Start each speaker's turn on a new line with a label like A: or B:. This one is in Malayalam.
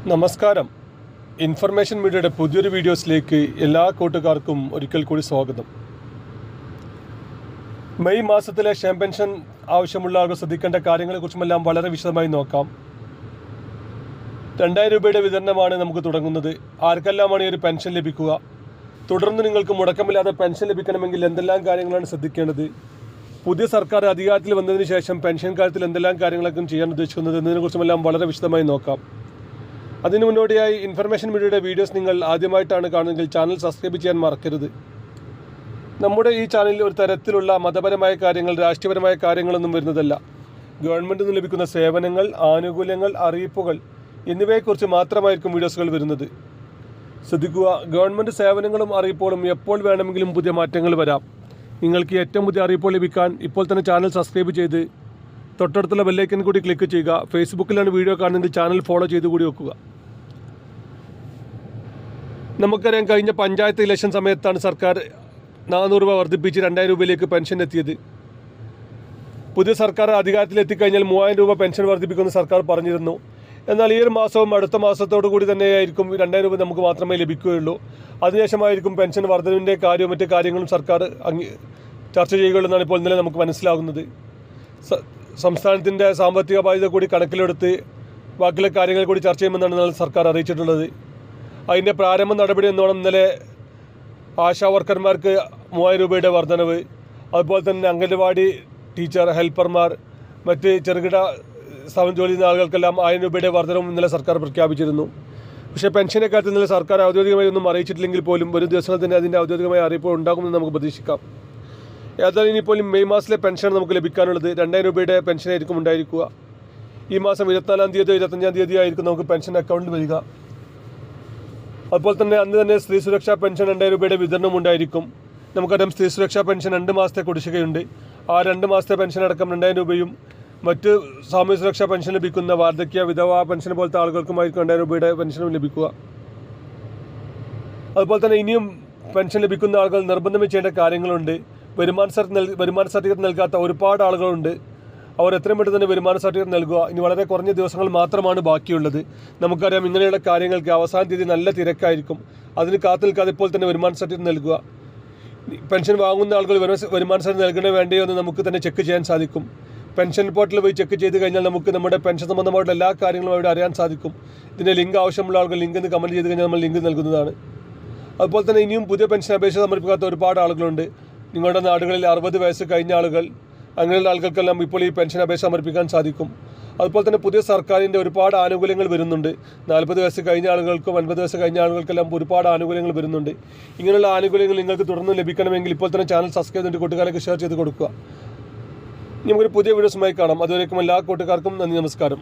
A: നമസ്കാരം. ഇൻഫർമേഷൻ മീഡിയയുടെ പുതിയൊരു വീഡിയോസിലേക്ക് എല്ലാ കൂട്ടുകാർക്കും ഒരിക്കൽ കൂടി സ്വാഗതം. മെയ് മാസത്തിലെ ക്ഷേമ പെൻഷൻ ആവശ്യമുള്ള ആളുകൾ ശ്രദ്ധിക്കേണ്ട കാര്യങ്ങളെക്കുറിച്ചുമെല്ലാം വളരെ വിശദമായി നോക്കാം. 2000 രൂപയുടെ വിതരണമാണ് നമുക്ക് തുടങ്ങുന്നത്. ആർക്കെല്ലാമാണ് ഈ ഒരു പെൻഷൻ ലഭിക്കുക? തുടർന്ന് നിങ്ങൾക്ക് മുടക്കമില്ലാതെ പെൻഷൻ ലഭിക്കണമെങ്കിൽ എന്തെല്ലാം കാര്യങ്ങളാണ് ശ്രദ്ധിക്കേണ്ടത്? പുതിയ സർക്കാർ അധികാരത്തിൽ വന്നതിന് ശേഷം പെൻഷൻ കാര്യത്തിൽ എന്തെല്ലാം കാര്യങ്ങളൊക്കെ ചെയ്യാൻ ഉദ്ദേശിക്കുന്നത് എന്നതിനെക്കുറിച്ചുമെല്ലാം വളരെ വിശദമായി നോക്കാം. അതിനു മുന്നോടിയായി ഇൻഫർമേഷൻ മീഡിയയുടെ വീഡിയോസ് നിങ്ങൾ ആദ്യമായിട്ടാണ് കാണുന്നതെങ്കിൽ ചാനൽ സബ്സ്ക്രൈബ് ചെയ്യാൻ മറക്കരുത്. നമ്മുടെ ഈ ചാനലിൽ ഒരു തരത്തിലുള്ള മതപരമായ കാര്യങ്ങൾ, രാഷ്ട്രീയപരമായ കാര്യങ്ങളൊന്നും വരുന്നതല്ല. ഗവൺമെൻറ്റിൽ നിന്ന് ലഭിക്കുന്ന സേവനങ്ങൾ, ആനുകൂല്യങ്ങൾ, അറിയിപ്പുകൾ എന്നിവയെക്കുറിച്ച് മാത്രമായിരിക്കും വീഡിയോസുകൾ വരുന്നത്. ശ്രദ്ധിക്കുക, ഗവൺമെൻറ് സേവനങ്ങളും അറിയിപ്പുകളും എപ്പോൾ വേണമെങ്കിലും പുതിയ മാറ്റങ്ങൾ വരാം. നിങ്ങൾക്ക് ഏറ്റവും പുതിയ അറിയിപ്പുകൾ ലഭിക്കാൻ ഇപ്പോൾ തന്നെ ചാനൽ സബ്സ്ക്രൈബ് ചെയ്ത് തൊട്ടടുത്തുള്ള ബെല്ലൈക്കൻ കൂടി ക്ലിക്ക് ചെയ്യുക. ഫേസ്ബുക്കിലാണ് വീഡിയോ കാണുന്നത്, ചാനൽ ഫോളോ ചെയ്ത് കൂടി വെക്കുക. നമുക്കറിയാം, കഴിഞ്ഞ പഞ്ചായത്ത് ഇലക്ഷൻ സമയത്താണ് സർക്കാർ 400 രൂപ വർദ്ധിപ്പിച്ച് 2000 രൂപയിലേക്ക് പെൻഷൻ എത്തിയത്. പുതിയ സർക്കാർ അധികാരത്തിലെത്തിക്കഴിഞ്ഞാൽ 3000 രൂപ പെൻഷൻ വർദ്ധിപ്പിക്കുമെന്ന് സർക്കാർ പറഞ്ഞിരുന്നു. എന്നാൽ ഈ ഒരു മാസവും അടുത്ത മാസത്തോടു കൂടി തന്നെയായിരിക്കും 2000 രൂപ നമുക്ക് മാത്രമേ ലഭിക്കുകയുള്ളൂ. അതിനുശേഷമായിരിക്കും പെൻഷൻ വർധനവിൻ്റെ കാര്യവും മറ്റു കാര്യങ്ങളും സർക്കാർ ചർച്ച ചെയ്യുകയുള്ളൂ എന്നാണ് ഇപ്പോൾ ഇന്നലെ നമുക്ക് മനസ്സിലാകുന്നത്. സംസ്ഥാനത്തിൻ്റെ സാമ്പത്തിക ബാധ്യത കൂടി കണക്കിലെടുത്ത് ബാക്കിയുള്ള കാര്യങ്ങൾ കൂടി ചർച്ച ചെയ്യുമെന്നാണ് സർക്കാർ അറിയിച്ചിട്ടുള്ളത്. അതിൻ്റെ പ്രാരംഭ നടപടി എന്നോണം ഇന്നലെ ആശാ വർക്കർമാർക്ക് 3000 രൂപയുടെ വർധനവ്, അതുപോലെ തന്നെ അംഗൻവാടി ടീച്ചർ, ഹെൽപ്പർമാർ, മറ്റ് ചെറുകിട സ്ഥാപനം ജോലി ചെയ്യുന്ന ആളുകൾക്കെല്ലാം 1000 രൂപയുടെ വർധനവും ഇന്നലെ സർക്കാർ പ്രഖ്യാപിച്ചിരുന്നു. പക്ഷേ പെൻഷനെ കാര്യത്തിൽ ഇന്നലെ സർക്കാർ ഔദ്യോഗികമായി ഒന്നും അറിയിച്ചിട്ടില്ലെങ്കിൽ പോലും വരും ദിവസങ്ങളിൽ തന്നെ അതിൻ്റെ ഔദ്യോഗികമായ അറിയിപ്പ് ഉണ്ടാകുമെന്ന് നമുക്ക് പ്രതീക്ഷിക്കാം. ഏതായാലും ഇനിയിപ്പോലും മെയ് മാസത്തിലെ പെൻഷൻ നമുക്ക് ലഭിക്കാനുള്ളത് 2000 രൂപയുടെ പെൻഷനായിരിക്കും ഉണ്ടായിരിക്കുക. ഈ മാസം 24-ാം തീയതിയോ 25-ാം തീയതിയോ ആയിരിക്കും നമുക്ക് പെൻഷൻ അക്കൗണ്ടിൽ വരിക. അതുപോലെ തന്നെ അന്ന് തന്നെ സ്ത്രീ സുരക്ഷാ പെൻഷൻ 2000 രൂപയുടെ വിതരണം ഉണ്ടായിരിക്കും. നമുക്കറിയാം, സ്ത്രീ സുരക്ഷാ പെൻഷൻ 2 മാസത്തെ കുടിശ്ശികയുണ്ട്. ആ 2 മാസത്തെ പെൻഷൻ അടക്കം 2000 രൂപയും മറ്റ് സാമൂഹ്യ സുരക്ഷാ പെൻഷൻ ലഭിക്കുന്ന വാർദ്ധക്യ, വിധവ പെൻഷൻ പോലത്തെ ആളുകൾക്കുമായിരിക്കും 2000 രൂപയുടെ പെൻഷനും ലഭിക്കുക. അതുപോലെ തന്നെ ഇനിയും പെൻഷൻ ലഭിക്കുന്ന ആളുകൾ നിർബന്ധമായി ചെയ്യേണ്ട കാര്യങ്ങളുണ്ട്. വരുമാന സർട്ടിഫിക്കറ്റ് നൽകാത്ത ഒരുപാട് ആളുകളുണ്ട്. അവർ എത്രയും പെട്ടെന്ന് തന്നെ വരുമാന സർട്ടിഫിക്കറ്റ് നൽകുക. ഇനി വളരെ കുറഞ്ഞ ദിവസങ്ങൾ മാത്രമാണ് ബാക്കിയുള്ളത്. നമുക്കറിയാം, ഇങ്ങനെയുള്ള കാര്യങ്ങൾക്ക് അവസാന തീയതി നല്ല തിരക്കായിരിക്കും. അതിന് കാത്തു നിൽക്കാതെ ഇപ്പോൾ തന്നെ വരുമാന സർട്ടിഫിക്കറ്റ് നൽകുക. പെൻഷൻ വാങ്ങുന്ന ആളുകൾ വരുമാന സർട്ടിഫിക്കറ്റ് നൽകണേ വേണ്ടയോ എന്ന് നമുക്ക് തന്നെ ചെക്ക് ചെയ്യാൻ സാധിക്കും. പെൻഷൻ പോർട്ടലിൽ പോയി ചെക്ക് ചെയ്ത് കഴിഞ്ഞാൽ നമുക്ക് നമ്മുടെ പെൻഷൻ സംബന്ധമായിട്ടുള്ള എല്ലാ കാര്യങ്ങളും അവിടെ അറിയാൻ സാധിക്കും. ഇതിൻ്റെ ലിങ്ക് ആവശ്യമുള്ള ആളുകൾ ലിങ്ക് എന്ന് കമൻറ്റ് ചെയ്ത് കഴിഞ്ഞാൽ നമ്മൾ ലിങ്ക് നൽകുന്നതാണ്. അതുപോലെ തന്നെ ഇനിയും പുതിയ പെൻഷൻ അപേക്ഷ സമർപ്പിക്കാത്ത ഒരുപാട് ആളുകളുണ്ട്. നിങ്ങളുടെ നാടുകളിൽ 60 വയസ്സ് കഴിഞ്ഞ ആളുകൾ, അങ്ങനെയുള്ള ആളുകൾക്കെല്ലാം ഇപ്പോൾ ഈ പെൻഷൻ അപേക്ഷ സമർപ്പിക്കാൻ സാധിക്കും. അതുപോലെ തന്നെ പുതിയ സർക്കാരിൻ്റെ ഒരുപാട് ആനുകൂല്യങ്ങൾ വരുന്നുണ്ട്. 40 വയസ്സ് കഴിഞ്ഞ ആളുകൾക്കും 50 വയസ്സ് കഴിഞ്ഞ ആളുകൾക്കെല്ലാം ഒരുപാട് ആനുകൂല്യങ്ങൾ വരുന്നുണ്ട്. ഇങ്ങനെയുള്ള ആനുകൂല്യങ്ങൾ നിങ്ങൾക്ക് തുടർന്ന് ലഭിക്കണമെങ്കിൽ ഇപ്പോൾ തന്നെ ചാനൽ സബ്സ്ക്രൈബ് ചെയ്തിട്ട് കൂട്ടുകാർക്ക് ഷെയർ ചെയ്ത് കൊടുക്കുക. നമുക്കൊരു പുതിയ വീഡിയോസുമായി കാണാം. അതുവരേക്കും എല്ലാ കൂട്ടുകാർക്കും നന്ദി, നമസ്കാരം.